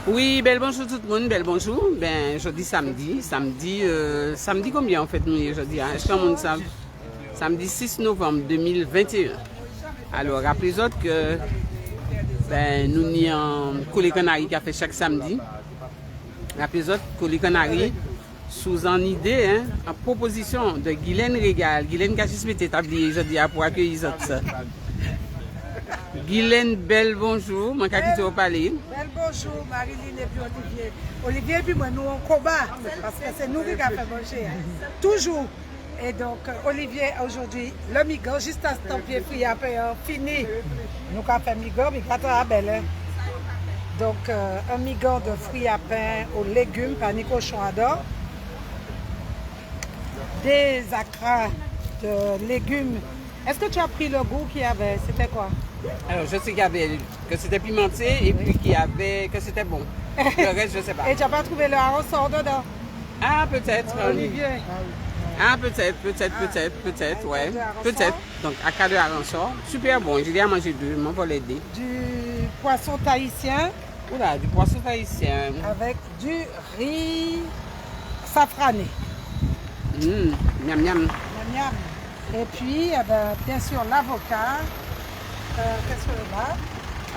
Oui, bel bonjour tout le monde, bel bonjour. Ben, jeudi, samedi. Samedi combien en fait nous aujourd'hui? Est-ce que tout le monde savent? Samedi 6 novembre 2021. Alors, rappelez-vous que ben, nous n'y en Collé Canari qui a fait chaque samedi. Rappelez-vous Collé Canari sous en idée, hein, en proposition de Guylaine Régal. Guylaine qui a juste été établie aujourd'hui pour accueillir ça. Guylaine, bel bonjour. Je vais vous parler. Bel bonjour, Marilyn et puis Olivier. Olivier et puis moi, nous on combat parce que c'est nous qui avons fait manger. Toujours. Et donc, Olivier, aujourd'hui, le migo, juste à ce temps, pied frit, après fini. Nous avons fait migo, mais pas belle. Hein? Donc, un migo de fruits à pain aux légumes par Nico Chouador. Des acras de légumes. Est-ce que tu as pris le goût qu'il y avait? C'était quoi? Alors, je sais qu'il y avait que c'était pimenté et puis qu'il y avait que c'était bon. Le reste, je ne sais pas. Et tu n'as pas trouvé le hareng dedans? Ah, peut-être. Olivier. Ah, peut-être, ouais. Peut-être. Donc, à cas de hareng sort. Super bon. J'ai déjà mangé deux. Je vais l'aider. Du poisson tahitien. Oula, du poisson tahitien. Avec du riz safrané. Miam, miam. Miam, miam. Et puis, eh ben, bien sûr, l'avocat. Qu'est-ce que là?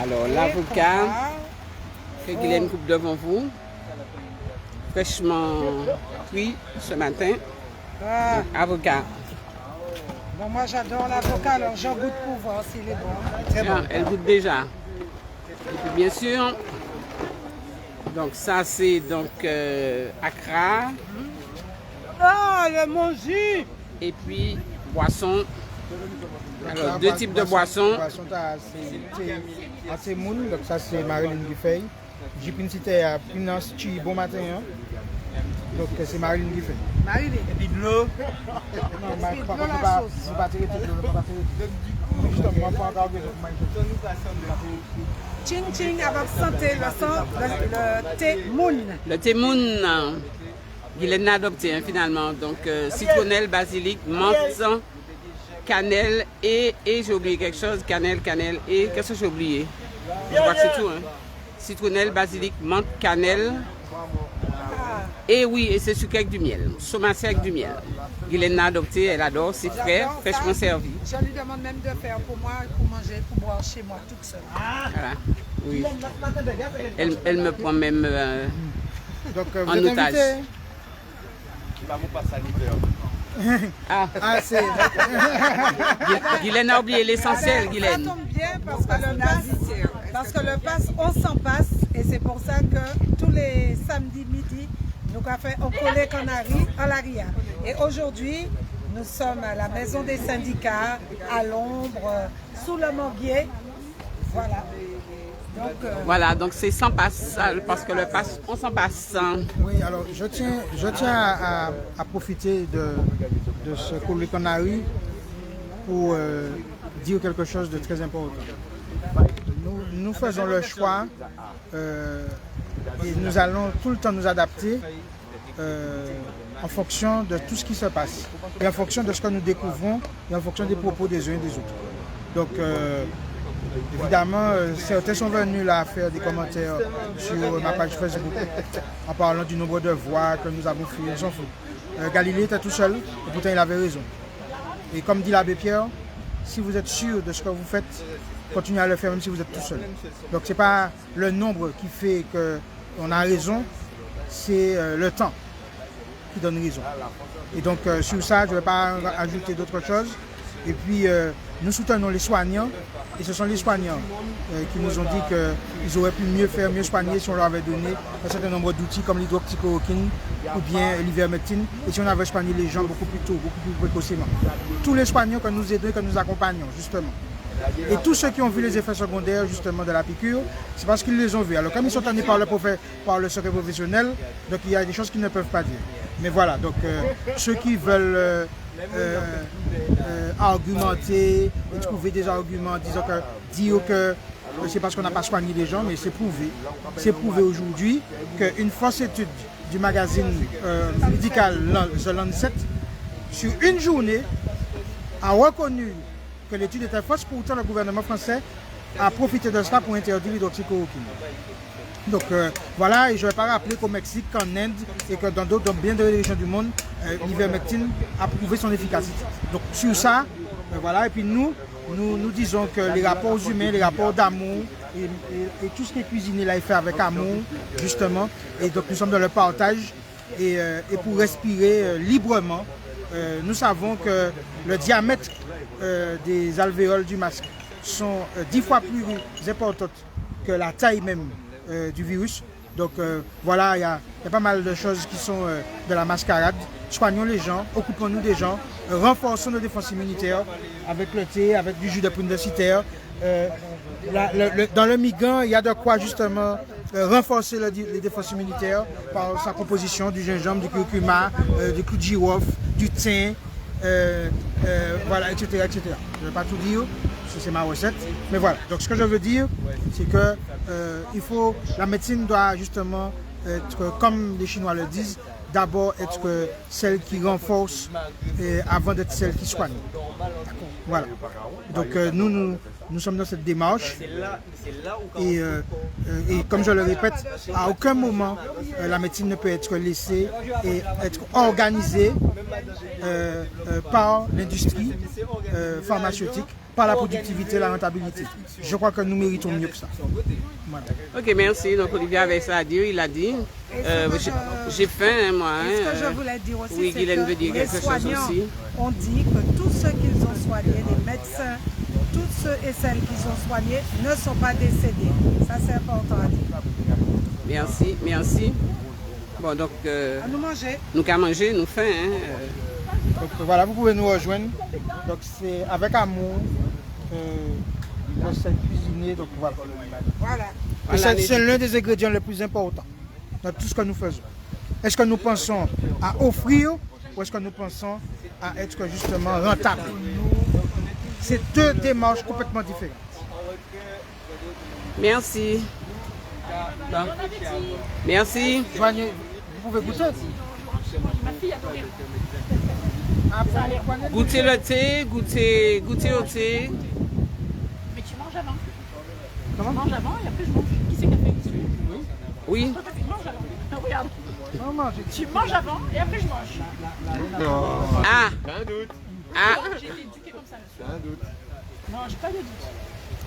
Alors, l'avocat que Guylaine coupe devant vous. Fraîchement cuit ce matin. Ah. Avocat. Bon, moi, j'adore l'avocat, alors j'en goûte pour voir s'il est bon. Très bon. Elle goûte déjà. Et puis, bien sûr, donc ça, c'est donc Accra. Ah, mon jus! Et puis, boisson. Alors, deux types de boissons. Boisson, c'est moun, donc ça c'est Marilyn qui fait. J'ai une cité à Pinance bon matin. Hein. Donc c'est Marilyn qui fait. Marilyn. Et puis de l'eau. Non, mais par contre, je ne vais pas tirer tout l'eau. Justement, pas encore Ching ching avec santé, le thé moun. Le thé moun, Guylaine l'a adopté hein, finalement. Donc, citronnelle, basilic, menthe, cannelle et j'ai oublié quelque chose. Cannelle et qu'est-ce que j'ai oublié? Je crois que c'est tout. Hein. Citronnelle, basilic, menthe, cannelle. Et oui, et c'est sucré avec du miel. Somacé avec du miel. Guylaine l'a adopté, elle adore, c'est frais, fraîchement servi. Je lui demande même de faire pour moi, pour manger, pour boire chez moi toute seule. Voilà. Oui. Elle me prend même donc, en otage. Ah, c'est. Guylaine a oublié l'essentiel, Guylaine. Ça tombe bien parce que le pass, on s'en passe et c'est pour ça que tous les samedis midi, nous avons fait un Collé Canari à l'Aria. Et aujourd'hui, nous sommes à la maison des syndicats, à l'ombre, sous le manguier. Voilà. Donc, voilà, donc c'est sans passe, parce que le passe, on s'en passe. Oui, alors je tiens à profiter de ce Collé Canari pour dire quelque chose de très important. Nous faisons le choix et nous allons tout le temps nous adapter en fonction de tout ce qui se passe et en fonction de ce que nous découvrons et en fonction des propos des uns et des autres. Donc, évidemment, certains sont venus là faire des commentaires sur ma page Facebook en parlant du nombre de voix que nous avons fait. On s'en fout. Galilée était tout seul et pourtant il avait raison. Et comme dit l'abbé Pierre, si vous êtes sûr de ce que vous faites, continuez à le faire même si vous êtes tout seul. Donc ce n'est pas le nombre qui fait qu'on a raison, c'est le temps qui donne raison. Et donc sur ça, je ne vais pas ajouter d'autres choses. Et puis nous soutenons les soignants et ce sont les soignants qui nous ont dit qu'ils auraient pu mieux faire, mieux soigner si on leur avait donné un certain nombre d'outils comme l'hydroxychloroquine ou bien l'ivermectine et si on avait soigné les gens beaucoup plus tôt, beaucoup plus précocement. Tous les soignants que nous aidons et que nous accompagnons justement. Et tous ceux qui ont vu les effets secondaires justement de la piqûre, c'est parce qu'ils les ont vus. Alors comme ils sont tenus par le secret professionnel, donc il y a des choses qu'ils ne peuvent pas dire. Mais voilà, donc ceux qui veulent argumenter et trouver des arguments dire que c'est parce qu'on n'a pas soigné les gens, mais c'est prouvé. C'est prouvé aujourd'hui qu'une fausse étude du magazine médical The Lancet, sur une journée, a reconnu que l'étude était fausse. Pourtant, le gouvernement français a profité de cela pour interdire l'hydroxychloroquine. Donc voilà, et je ne vais pas rappeler qu'au Mexique, qu'en Inde et que dans bien d'autres régions du monde, l'ivermectine a prouvé son efficacité. Donc sur ça, voilà, et puis nous disons que les rapports humains, les rapports d'amour et tout ce qui est cuisiné là est fait avec amour, justement. Et donc nous sommes dans le partage et pour respirer librement. Nous savons que le diamètre des alvéoles du masque sont 10 fois plus importantes que la taille même du virus. Donc voilà, il y a pas mal de choses qui sont de la mascarade. Soignons les gens, occupons-nous des gens, renforçons nos défenses immunitaires avec le thé, avec du jus de prune de citerre. Dans le migan, il y a de quoi justement renforcer les défenses immunitaires par sa composition du gingembre, du curcuma, du clou de girofle, du thym, voilà, etc., etc. Je ne vais pas tout dire, c'est ma recette, mais voilà. Donc ce que je veux dire, c'est que la médecine doit justement être, comme les Chinois le disent, d'abord être celle qui renforce avant d'être celle qui soigne. Voilà. Donc nous sommes dans cette démarche et comme je le répète, à aucun moment la médecine ne peut être laissée et être organisée par l'industrie pharmaceutique, par la productivité, la rentabilité. Je crois que nous méritons mieux que ça. Voilà. Ok, merci. Donc Olivier avait ça à dire, il a dit. J'ai faim, hein, moi. Ce que je voulais dire aussi, oui, c'est que veut dire les quelque chose soignants aussi. ont dit que tous ceux qu'ils ont soignés, les médecins, tous ceux et celles qu'ils ont soignés ne sont pas décédés. Ça, c'est important à dire. Merci, merci. Bon, donc, À nous manger. nous qu'à manger, nous faim. Hein, Donc voilà, vous pouvez nous rejoindre. Donc c'est avec amour, recette cuisinée. Donc voilà. Voilà. Et c'est l'un des ingrédients les plus importants dans tout ce que nous faisons. Est-ce que nous pensons à offrir ou est-ce que nous pensons à être justement rentable? C'est deux démarches complètement différentes. Merci. Bon. Merci. Joignez, vous pouvez goûter. Goûtez le thé, goûtez au thé. Mais tu manges avant. Comment? Tu manges avant et après je mange. Qui c'est qui a fait? Oui. Toi, tu manges avant. Regarde. Non, mangez. Tu manges avant et après je mange. Ah. J'ai un doute. Ah. J'ai été éduquée comme ça, monsieur. J'ai un doute. Non, j'ai pas de doute.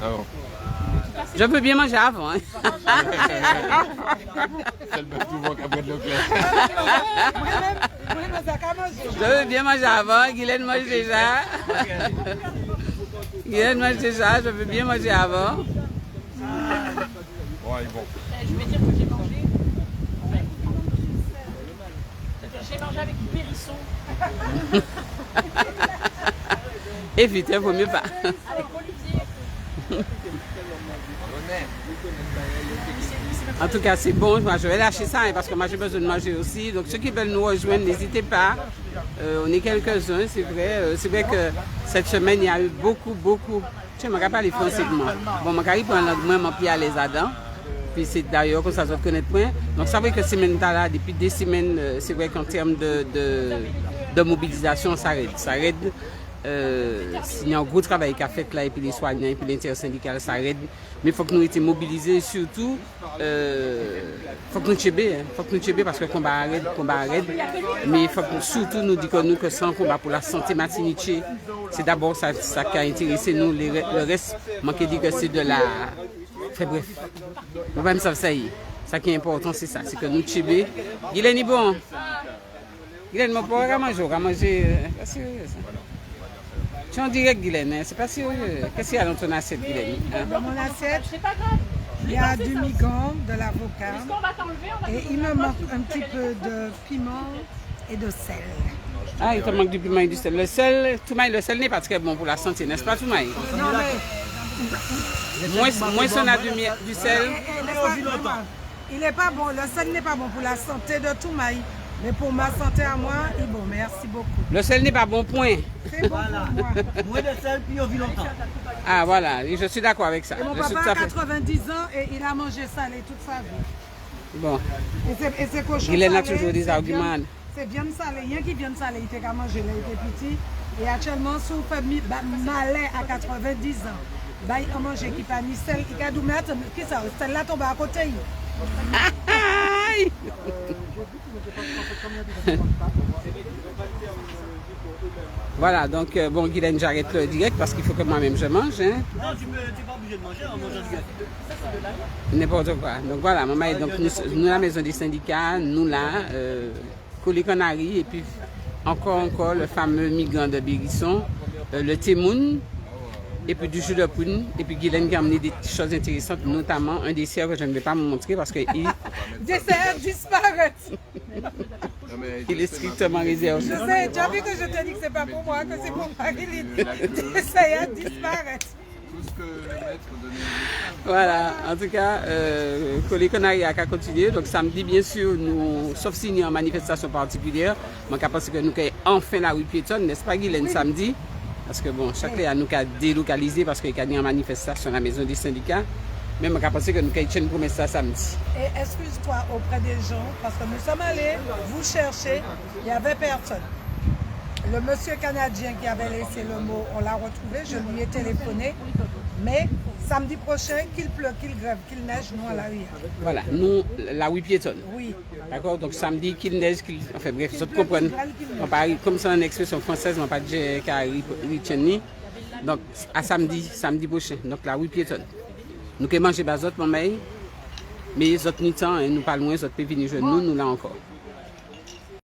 Ah bon. Je peux bien manger avant. Hein. C'est le bœuf tout bon qu'après de Leclerc. Je veux bien manger avant. Guylaine mange déjà. Guylaine mange déjà. Je veux bien manger avant. Ouais, bon. Je vais dire que j'ai mangé. J'ai mangé avec du périsson. Évite, il ne vaut mieux pas. Avec Olivier. En tout cas, c'est bon. Moi, je vais lâcher ça hein, parce que moi, j'ai besoin de manger aussi. Donc, ceux qui veulent nous rejoindre, n'hésitez pas. On est quelques-uns, c'est vrai. C'est vrai que cette semaine, il y a eu beaucoup. Je ne sais pas les français de moi. Bon, je vais prendre moi, je à les Adam. Puis c'est d'ailleurs que ça se connaît point. Donc, ça veut dire que semaine là, depuis des semaines, c'est vrai qu'en termes de mobilisation, ça aide. Ça aide. Il y a un gros travail qui a fait là, et puis les soignants, et puis l'intersyndical, ça aide. Mais il faut que nous étions mobilisés, surtout, il faut que nous tchébé, parce que le combat arrête. Mais il faut que, surtout nous disions que c'est un combat pour la santé matiniche. C'est d'abord ça qui a intéressé nous. Le reste, moi qui dis que c'est de la... Enfin bref, nous même ça y est. Ça qui est important, c'est ça, c'est que nous tchébé. Guylaine est bon. Guylaine, mon pauvre, à manger, pas sérieux ça. Tu es en direct, Guylaine, c'est pas sérieux. Qu'est-ce qu'il y a dans ton assiette, Guylaine? Dans mon assiette, C'est pas grave. il y a du migan, de l'avocat On va t'enlever. et il me manque un petit peu de piment et de sel. Ah, il te manque du piment et du sel. Le sel n'est pas très bon pour la santé, n'est-ce pas, Toumaï? Non, mais Moins on a du sel. il n'est pas bon, le sel n'est pas bon pour la santé de tout maïs. Mais pour ma santé à moi, il est bon. Merci beaucoup. Le sel n'est pas bon, point. C'est bon pour moi. Moins de sel, puis on vit longtemps. Ah, voilà, et je suis d'accord avec ça. Et mon Je suis papa tout à a fait- 90 ans et il a mangé salé toute sa vie. Bon, Et c'est cochon Guylaine a salé, toujours des c'est arguments. bien- C'est bien salé. Il y a qui vient de salé, il était qu'à manger là, il était petit. Et actuellement, si on fait malais à 90 ans, bail à manger qui pas ni celle qui a dû mettre, qui ça, celle-là tombe à côté. Aïe! Voilà, donc bon, Guylaine, j'arrête le direct parce qu'il faut que moi-même je mange. Hein. Non, tu n'es pas obligé de manger en mangeant du gâteau. N'importe quoi. Donc voilà, maman, donc nous la maison des syndicats, nous là, Collé Canari, et puis encore le fameux migrant de Bérisson, le Témoun, et puis du jus de poune, et puis Guylaine qui a amené des choses intéressantes, notamment un dessert que je ne vais pas vous montrer parce qu'il Dessert disparaît. il est strictement réservé. Je sais, tu as vu que je te dis que c'est pas pour moi, que c'est pour Marilyn. Dessert disparaît. Tout ce que le maître donnait. Voilà, en tout cas, Collé Canari a qu'à continuer. Donc samedi, bien sûr, nous, sauf s'il y a une manifestation particulière, je pense que nous avons enfin la rue piétonne, n'est-ce pas Guylaine, samedi? Parce que bon, chaque fois, nous avons délocalisé parce qu'il y a une manifestation à la maison des syndicats. Mais je pense que nous avons une promesse ça samedi. Et excuse-toi auprès des gens, parce que nous sommes allés vous chercher, il n'y avait personne. Le monsieur canadien qui avait laissé le mot, on l'a retrouvé, je lui ai téléphoné. Mais samedi prochain, qu'il pleut, qu'il grève, qu'il neige, nous à la rue. Voilà, nous, la rue piétonne. Oui. D'accord, donc samedi, qu'il neige, enfin bref, vous pleut, comprenez. qu'il grêle, qu'il neige. On parle, comme c'est une expression française, on parle de Carrie Richeni. Donc à samedi prochain, donc la rue piétonne. Nous pouvons manger des autres, mais les autres temps, nous parlons moins, les autres peuvent venir jouer nous là encore.